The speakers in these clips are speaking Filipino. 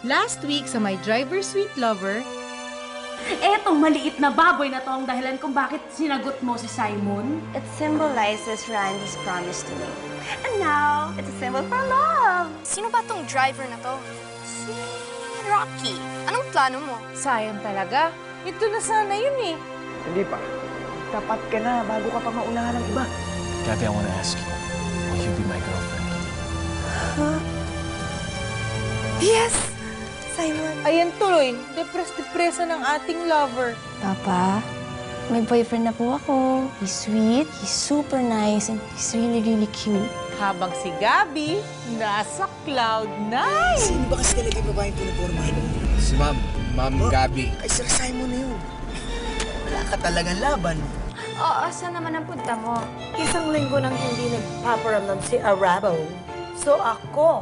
Last week sa My Driver Sweet Lover, Etong maliit na baboy na to ang dahilan kung bakit sinagot mo si Simon. It symbolizes Randy's promise to me. And now, it's a symbol for love. Sino ba tong driver na to? Si Rocky. Anong plano mo? Sayang talaga. Ito na sana yun eh. Hindi pa. Tapat ka na bago ka pa maunahan ng iba. Gabby, I want to ask you, will you be my girlfriend? Yes! Simon. ayan tuloy, depress-depressa ng ating lover. Papa, may boyfriend na po ako. He's sweet, he's super nice, and he's really, really cute. Habang si Gabby, nasa cloud nine. Sino ba kasi talaga yung babaeng pinapormahan mo? Si Ma'am Gabby. Ay, Sir Simon na yun. Wala ka talagang laban. Oo, saan naman ang punta mo? Isang linggo nang hindi nagpaparamdam si Arabo. So ako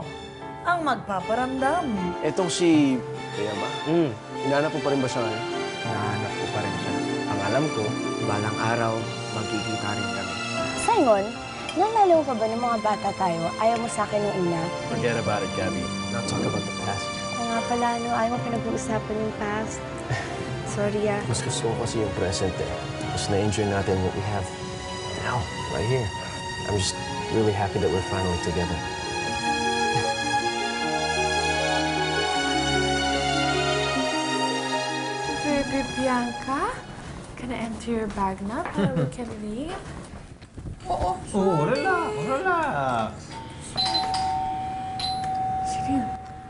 ang magpaparamdam. Etong si... Kaya ba? Hinahanap mo pa rin ba siya ngayon? Nahanap ko pa rin siya. Ang alam ko, balang araw, magkikita rin kami. Simon, naalala mo pa ba ng mga bata tayo? Ayaw mo sa akin nung una? Forget about it, Gabby. Not talk about the past. Oo nga pala, no, ayaw mo pinag-uusapan yung past. Sorry ah. Mas gusto ko kasi yung present eh. Mas na-enjoy natin what we have now, right here. I'm just really happy that we're finally together. Baby Bianca, can I enter your bag na para we can leave? Oh, relax. Sige.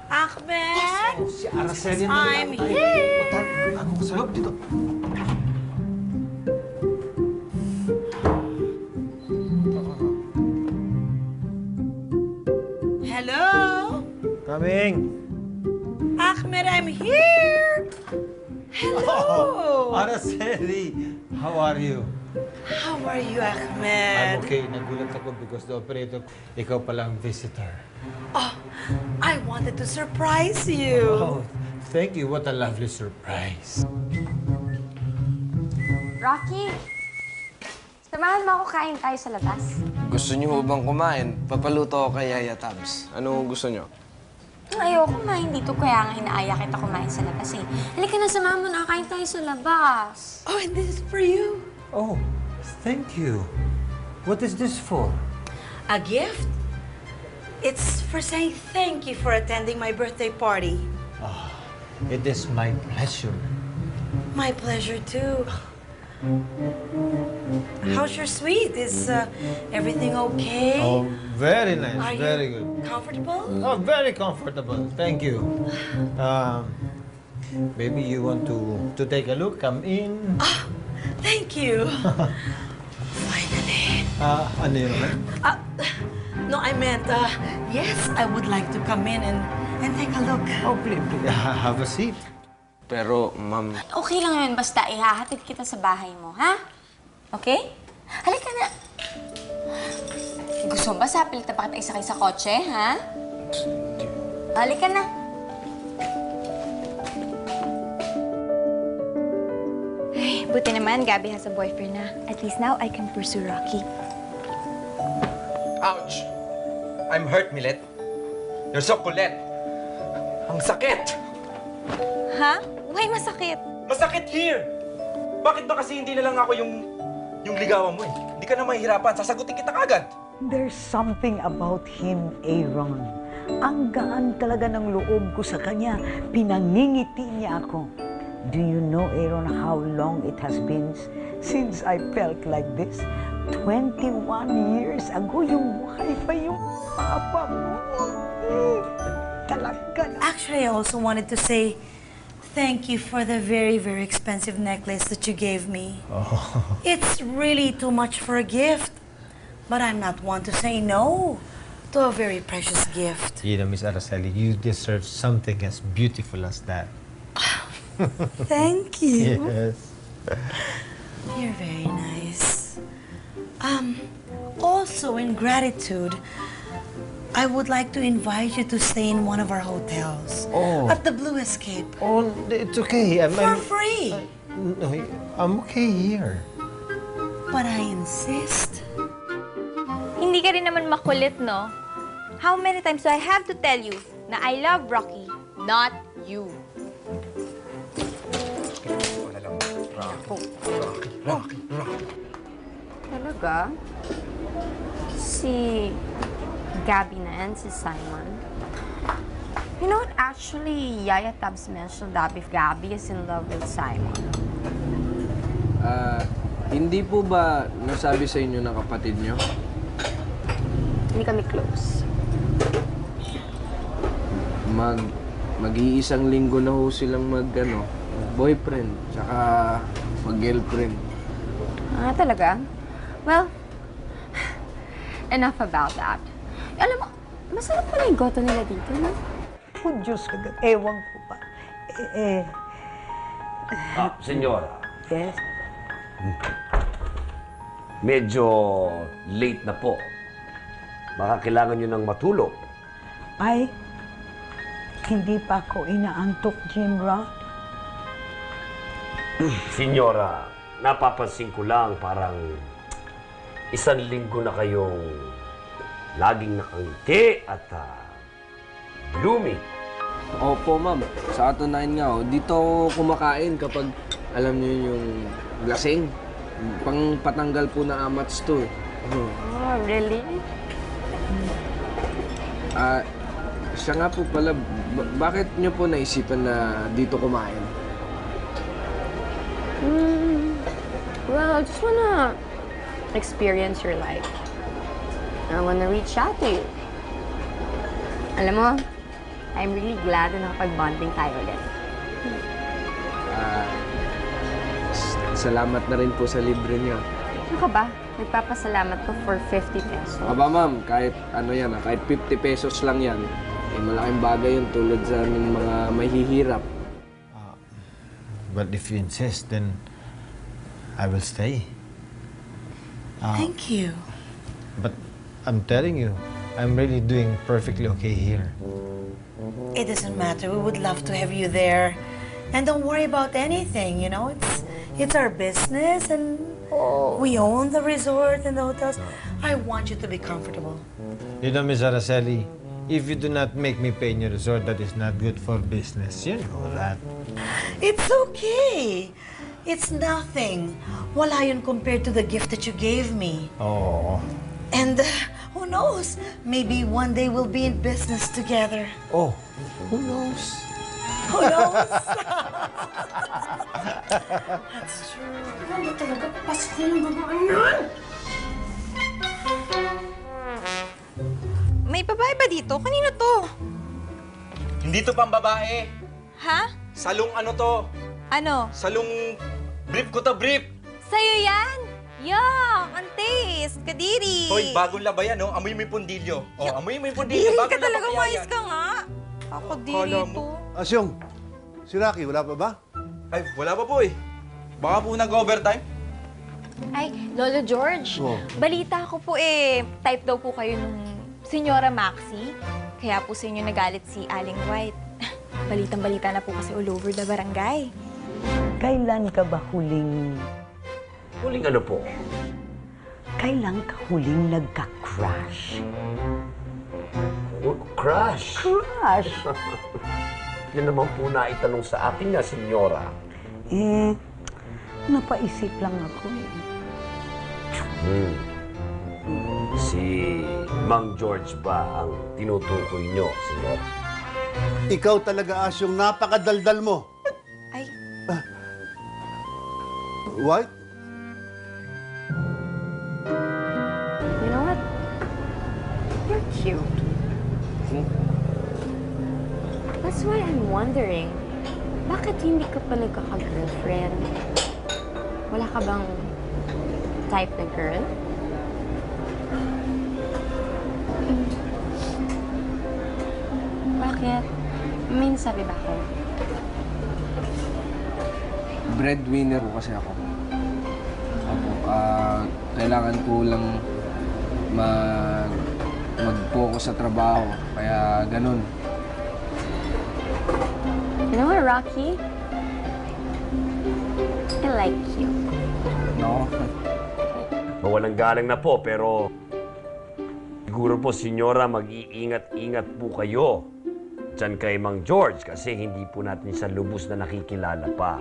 Ahmed! Si Araceli na I'm here! Ano ko sa'yo dito? Hello? Coming. Ahmed, I'm here! Hello! Araceli, how are you? How are you, I'm Ahmed? okay. Nagulat ako because the operator, ikaw palang visitor. Oh, I wanted to surprise you. Oh, thank you. What a lovely surprise. Rocky, samahan mo ako kain tayo sa labas. Gusto niyo bang kumain? Papaluto ako kay Yaya Tabs. Ano gusto niyo? Ayoko kumain dito, kaya nga inaaya kita kumain sa labas eh. Halika na, samahan mo na kain tayo sa labas. Oh, and this is for you. Oh, thank you. What is this for? A gift? It's for saying thank you for attending my birthday party. It is my pleasure. My pleasure, too. How's your suite? Is everything okay? Oh, very nice. Are Very you good. comfortable? Oh, very comfortable. Thank you. Maybe you want to take a look. Come in. Thank you. Finally. Ano yun? No, I meant, yes, I would like to come in and take a look. Oh, please. Have a seat. Pero, ma'am, Okay lang yun, basta ihahatid kita sa bahay mo, ha? Okay? Halika na. Gusto mo ba sapilitan pa kita isakay sa kotse, ha? Halika na. Ay, buti naman, Gabby has a boyfriend na. At least now, I can pursue Rocky. ouch! I'm hurt, Milet. You're so kulit. Ang sakit! Ha? Why masakit? Masakit here! Bakit ba kasi hindi na lang ako yung ligawan mo eh? Hindi ka na mahihirapan. Sasagutin kita kagad. There's something about him, Aaron. Ang gaan talaga ng loob ko sa kanya. Pinangingiti niya ako. Do you know, Aaron, how long it has been since I felt like this? 21 years ago, yung buhay pa yung papa mo. Talaga. Actually, I also wanted to say thank you for the very, very expensive necklace that you gave me. Oh. It's really too much for a gift. But I'm not one to say no to a very precious gift. You know, Miss Araceli, you deserve something as beautiful as that. Thank you. Yes. You're very nice. Also, in gratitude, I would like to invite you to stay in one of our hotels. Oh. At the Blue Escape. Oh, it's okay. For free. No, I'm okay here. But I insist. Hindi ka rin naman makulit, no? How many times do I have to tell you na I love Rocky? not you. Wala lang. Rocky. Talaga? Si Gabby na yan, si Simon. You know what? Actually, Yaya Tabs mentioned that if Gabby is in love with Simon. Hindi po ba nasabi sa inyo ng kapatid nyo? Hindi kami close. Mag-iisang linggo na ho silang boyfriend, tsaka mag-girlfriend. Ah, talaga? Well, enough about that. Alam mo, masarap pala yung goto nila dito, no? Oh, Diyos ko, ewan ko pa. Senyora, Yes? medyo late na po. Baka kailangan nyo ng matulog. Ay, hindi pa ako inaantok, Jim Rock. Senyora, napapansin ko lang parang 1 linggo na kayong laging nakangiti at blooming. Opo, ma'am. Sa katunayan nga, dito ako kumakain kapag alam niyo yung lasing. Pang patanggal po na amats to eh. Oh, really? Siya nga po pala, bakit niyo po naisipan na dito kumain? Well, I just wanna experience your life. I wanna reach out to you. Alam mo, I'm really glad na nakapag-bonding tayo ulit. Salamat na rin po sa libre niyo. Ano ka ba? Nagpapasalamat ko for 50 pesos. Aba ma'am, kahit kahit 50 pesos lang yan, malaking bagay yun tulad sa aming mga mahihirap. But if you insist, then I will stay. Thank you. But I'm telling you, I'm really doing perfectly okay here. It doesn't matter. We would love to have you there. And don't worry about anything, you know? It's our business and we own the resort and the hotels. I want you to be comfortable. You know, Miss Araceli, if you do not make me pay in your resort, that is not good for business. You know that. It's okay. It's nothing. Wala yun compared to the gift that you gave me. Oh. And who knows? Maybe one day we'll be in business together. Oh, who knows? Who knows? That's true. Ano talaga? Papasok na yung babae nun! May babae ba dito? Kanino to? Hindi to pang babae. Ha? Salong ano to? Ano? Salong brief ko to, brief. Sa'yo yan? Yuck! Ang taste! Kadiri! Hoy, bagong labayan, no? Amoy mo yung pundilyo. Oh, amoy mo yung pundilyo. Kadiri Bagong ka talaga, laba kaya mais yan. ka nga! Ako diri Akala mo. to. Asyong, si Rocky, wala pa ba? Ay, wala pa po eh. Baka po nag-overtime. Ay, Lolo George, Oh. balita ko po type daw po kayo nung Senyora Maxi. Kaya po sa inyo nagalit si Aling White. Balitang-balita na po kasi all over the barangay. Kailan ka ba huling... Huling ano po? Kailan ka huling nagka-crush? Crush? Crush? Yan naman po na itanong sa akin nga, senyora. Napaisip lang ako eh. Si Mang George ba ang tinutukoy nyo, senyora? Ikaw talaga, Asyong, napakadaldal mo. Ay, What? You know what? You're cute. That's why I'm wondering, bakit hindi ka pa nagkaka-girlfriend? Wala ka bang type na girl? Bakit? May nasabi ba ako? Breadwinner ko kasi ako. Kailangan ko lang mag-focus sa trabaho. Kaya ganun. You know what, Rocky? I like you. No? Mawalang galang na po, pero siguro po, senyora, mag-iingat-ingat po kayo. dyan kay Mang George kasi hindi po natin siya lubos na nakikilala pa.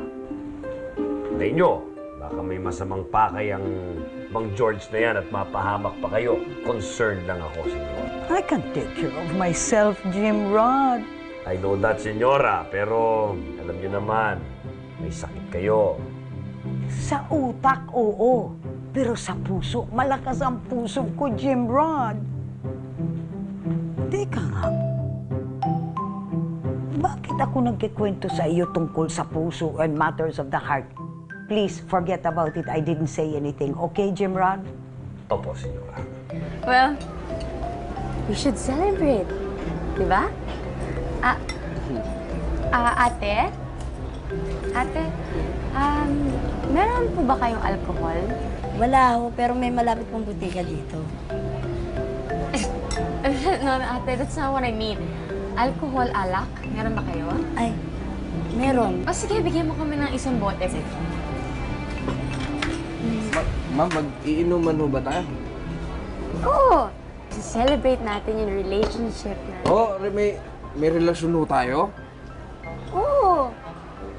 Hindi nyo, baka may masamang pakay ang Mang George na yan at mapahamak pa kayo. Concerned lang ako, senyor. I can take care of myself, Jim Rod. I know that, senyora, pero alam nyo naman, may sakit kayo. Sa utak, oo. Pero sa puso, malakas ang puso ko, Jim Rod. Teka nga. Bakit ako nagkikwento sa iyo tungkol sa puso and matters of the heart? Please, forget about it. I didn't say anything. Okay, Jim Rod? Opo, senyora. Well, we should celebrate. Diba? Ate? Ate, meron po ba kayong alcohol? Wala ho, pero may malapit pong butika dito. No, ate, that's not what I mean. Alcohol, alak? Meron ba kayo? Ay, meron. O sige, bigyan mo kami ng isang bote. Ma'am, mag-iinuman ho ba tayo? Oo! Celebrate natin yung relationship natin. Oh, may relasyon ho tayo? Oo!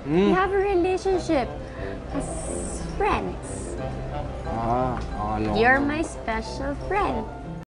We have a relationship as friends. Akala ko You're naman. my special friend.